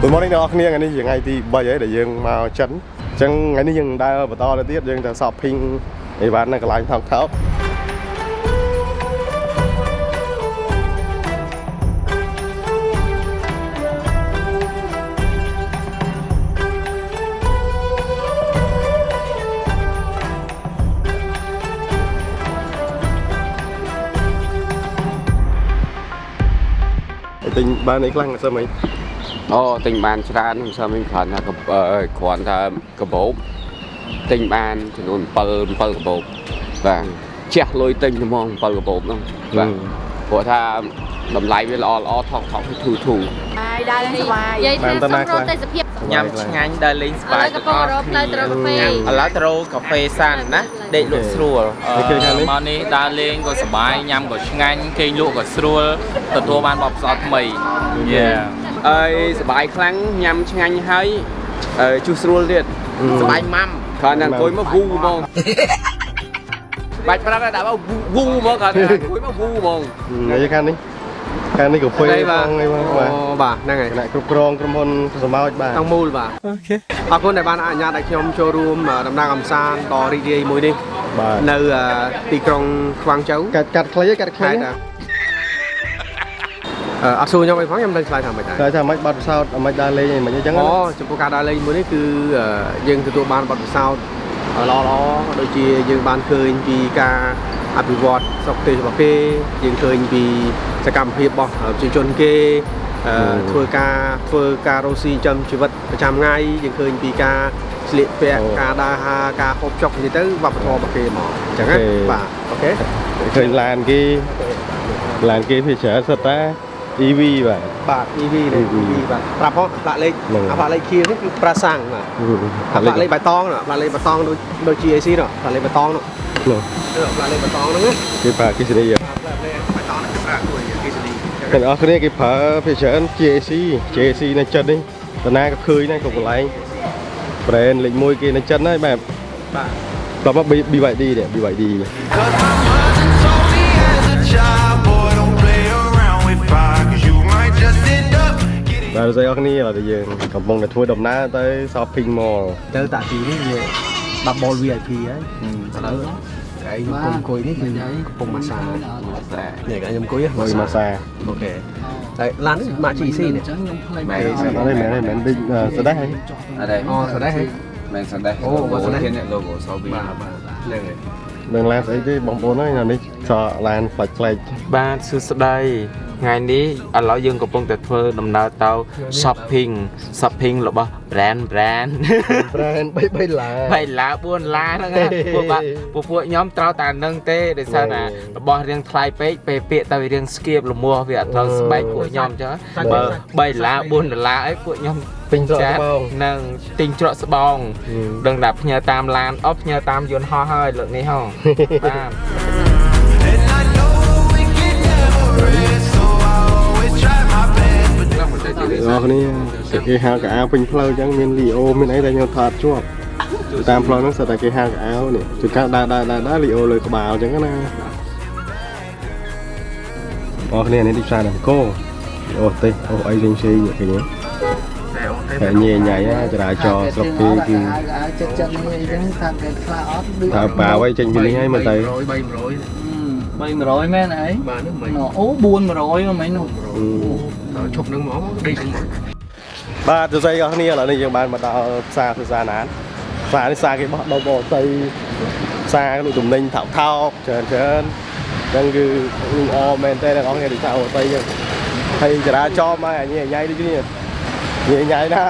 Good morning អ្នកនរថ្ងៃនេះជាថ្ងៃទី3ហើយដែលយើងមកចិនអញ្ចឹងថ្ងៃនេះយើងដើរបន្តទៅទៀតយើងទៅ shopping អីវ៉ាន់នៅកន្លែងថោកថោកទិញបានអីខ្លះសើមិញអូទិញបានច្រើនមិនសើមិញគ្រាន់ថាគ្រាន់ថាកាបូបទិញបានចំនួន7កាបូបបាទជះលុយទិញហ្មង7កាបូបហ្នឹងបាទព្រោះថាតម្លៃវាល្អថោកធូរហើយដើរលេងសប្បាយនិយាយថាសំរុំទេសភាពញ៉ាំឆ្ងាញ់ដើរលេងសប្បាយកំពុងរកផ្លូវទៅរកកាហ្វេឥឡូវទៅរកកាហ្វេសានណាដេកលក់ស្រួលមកនេះដើរលេងក៏សប្បាយញ៉ាំក៏ឆ្ងាញ់គេងលក់ក៏ស្រួលទទួលបានបបផ្សោតថ្មីអើយសប្បាយខ្លាំងញ៉ាំឆ្ងាញ់ហើយជុះស្រួលទៀតសប្បាយម៉ាំគ្រាន់តែអង្គុយមកវូហ្មងបាច់ប្រាក់ដាក់មកវូហ្មងគ្រាន់តែអង្គុយមកវូហ្មងនិយាយខាងនេះកាហ្វេបងអីបងបាទហ្នឹងហើយអ្នកគ្រប់គ្រងក្រុមហ៊ុនសម្ោចបាទទាំងមូលបាទអូខេអរគុណដែលបានអនុញ្ញាតឲ្យខ្ញុំចូលរួមដំណើរកម្សាន្តដ៏រីករាយមួយនេះនៅទីក្រុងខ្វាងជូវកាត់ខ្លីកាត់ខ្លីអត់សួរខ្ញុំអីផងខ្ញុំនឹងឆ្លើយថាមិនដែរឆ្លើយថាមិនបាត់ពិសោធន៍មិនដើរលេងមិនអញ្ចឹងអូចំពោះការដើរលេងមួយនេះគឺយើងទទួលបានបាត់ពិសោធន៍ល្អដូចជាយើងបានឃើញពីការអភិវឌ្ឍស្រុកទេសរបស់គេយើងឃើញពីសកម្មភាពរបស់ប្រជាជនគេធ្វើការរស់ស៊ីចំជីវិតប្រចាំថ្ងៃយើងឃើញពីការស្លៀកពាក់ការដើរហើរការហូបចុកនេះទៅវប្បធម៌របស់គេមកអញ្ចឹងណាបាទអូខេឃើញឡានគេភាគច្រើនសិតតា EV បាទ EV នេះ EV បាទប្រាប់ផងផ្លាកលេខផ្លាកលេខខៀវនេះគឺប្រាសាំងបាទផ្លាកលេខបៃតងផ្លាកលេខបៃតងដូច GAC នោះផ្លាកលេខបៃតងនោះផ្លាកលេខបៃតងហ្នឹងគេប្រើគិសនីផ្លាកលេខបៃតងហ្នឹងគេប្រើគិសនីតែអស់គ្នាគេប្រើភាគច្រើន GAC នៅចិននេះតាណាក៏ឃើញដែរគ្រប់កន្លែង brand លេខ1គេនៅចិនហើយបាទតោះមក BYD នេះ BYD បាទស្អីអរគ្នាឥឡូវយើងកំពុងតែធ្វើដំណើរទៅ shopping mall ទៅតាទីនេះវា10 VIP ហើយឥឡូវឯងអង្គុយនេះគឺកំពុងម៉ាសានេះខ្ញុំអង្គុយម៉ាសាអូខេតែឡាននេះម៉ា GC នេះមែនដូចសដេះហ្នឹងអូសដេះហ្នឹងមែនសដេះអូសដេះនេះ logo សោប៊ីបាទហ្នឹងហើយនឹងឡានស្អីទេបងប្អូនហើយនេះសឡានផ្លាច់បាទសួស្ដីថ្ងៃនេះឥឡូវយើងកំពុងតែធ្វើដំណើរទៅ shopping របស់ brand 3ឡា3ឡា4ឡាហ្នឹងណាពួកខ្ញុំត្រូវតែនឹងទេដោយសារថារបស់រៀងថ្លៃពេកពេលពាក្យទៅរៀងស្គៀបលមាស់វាអត់ត្រូវស្បែកពួកខ្ញុំអញ្ចឹងបើ3ឡា$4អីពួកខ្ញុំទិញច្រកស្បោងនឹងទិញច្រកស្បោងដឹងថាផ្ញើតាមឡានផ្ញើតាមយន្តហោះហើយលើកនេះហ៎បាទអរគ្នាគេហៅកៅអៅពេញផ្លូវអញ្ចឹងមានលីអូមានអីតែខ្ញុំថតជាប់តាមផ្លូវហ្នឹងសិតតែគេហៅកៅអៅនេះជួនកាលដើរលីអូលើក្បាលអញ្ចឹងណាអរគ្នានេះទីផ្សារអង្គរអូទេអូអីវិញផ្សេងគេនេះតែញ៉ៃចរាចរណ៍ស្រុកគេគឺចិត្តនេះអីចឹងថាគេខ្លាអត់ថាបាវឲ្យចេញពីនេះហើយមើលទៅ300មែនអីបាទហ្នឹងមិនអូ400មែននោះឈប់នឹងហ្មងដេកហ្នឹងបាទទស្សនីអរគ្នាឥឡូវនេះយើងបានមកដល់ផ្សារភាសាណានផ្សារនេះផ្សារគេបោះដុំបតៃផ្សារលក់ទំនិញថោកច្រើនអញ្ចឹងគឺអមែនទេអ្នកនរគ្នាទីផ្សារបតៃចឹងហើយចរាចរណ៍មកញ៉ៃដូចគ្នាញ៉ៃណា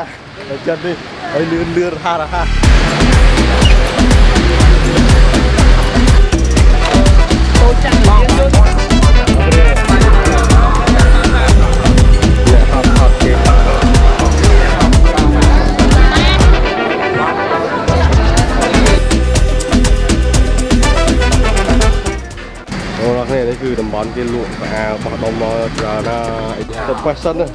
ទៅចិត្តនេះហើយលឿនរហ័សចូលចាក់បងនេះគឺតំបន់គេលក់ផ្អាបោះដុំមកច្រើនណាទៅ fashion ណា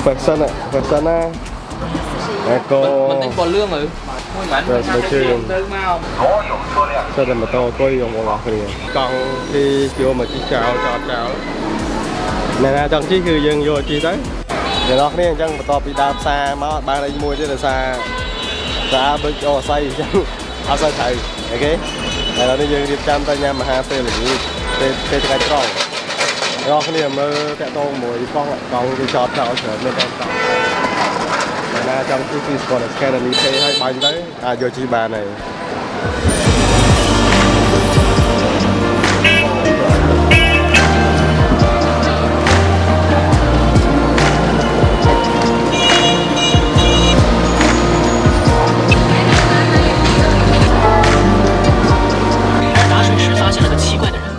fashion ណាតែក៏មិនទិញបលលឿងហើយមួយបានទៅជើងទៅមកទៅតែម៉ូតូអង្គុយបងប្អូនគ្នាកង់គេយកមកជីចោលចោលណែណាចង់ជីគឺយើងយកជីទៅ Để nó này chẳng to bị đạp xa mà ba đây mua chứ là xa xa bên cho xây chẳng áo xây thầy ok này là bây giờ đi chăm tay nhà mà hai tên là gì tên cái tròn nó cái này mơ cái to mùi con lại con đi cho nó trở nên con là trong cái còn là scan đi thấy hai bánh đấy vô chi bà này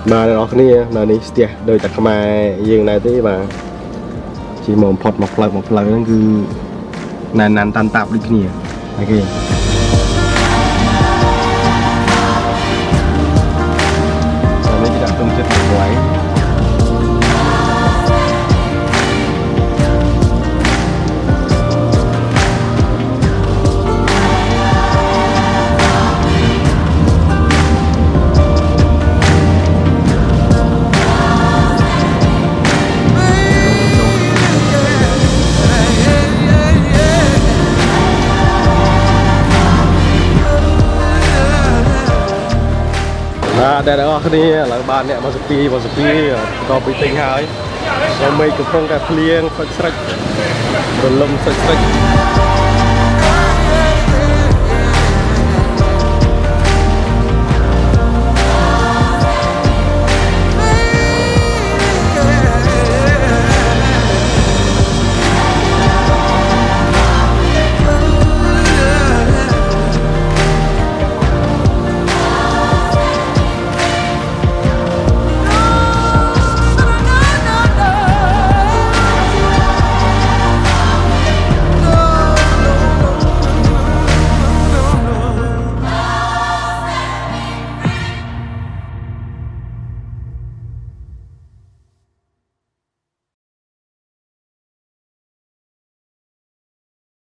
mà nó cái này là ní stiệt đời tại Khmer dương này thế mà chỉ một phật một lần nó cứ nàn tan tạp đi kia ok rồi mới đặt công chất của ấy đây đó cái này là bạn này mà spi có bị tinh hơi rồi mấy cái phong cái phlieng phật sạch rồi lông sạch